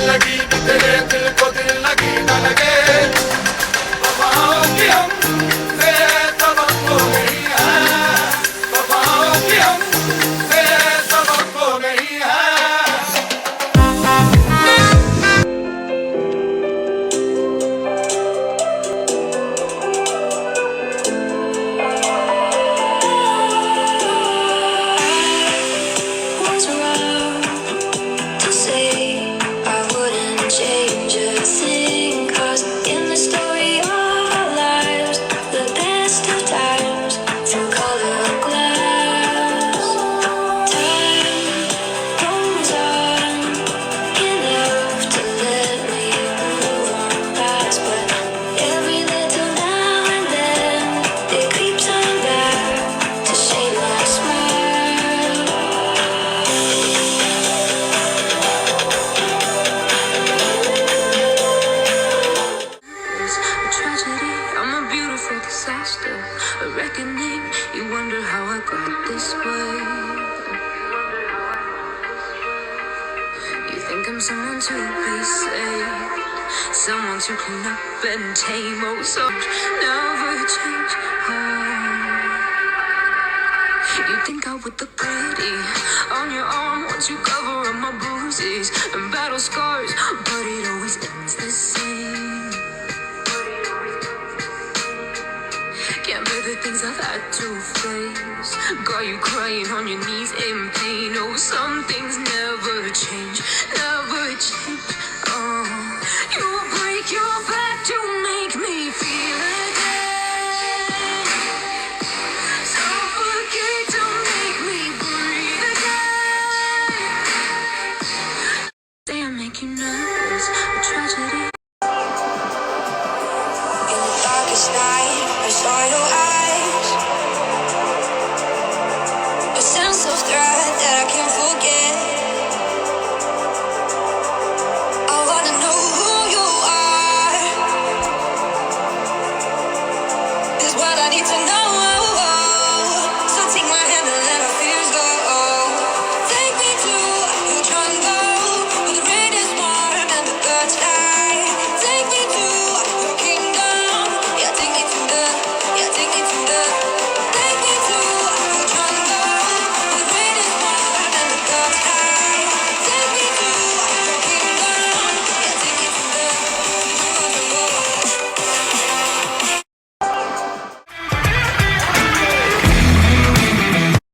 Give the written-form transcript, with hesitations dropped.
लगी भी तेरे दिल को दिल लगी न लगे वफाओं की हमसे तवक्को नहीं है वफाओं की हमसे तवक्को नहीं है A reckoning, you wonder how I got this way. You think I'm someone to be saved, someone to clean up and tame. Oh, so never change. Oh. You think I would look pretty on your arm once you cover up my bruises and battle scars, but it always ends the same. Can't bear the things I've had to face. Got you crying on your knees in pain. Oh, some things never change, never change. Oh, you break your back to make me feel again. Suffocate to make me breathe again. Say I make you nervous, a tragedy. In the darkest night, I saw your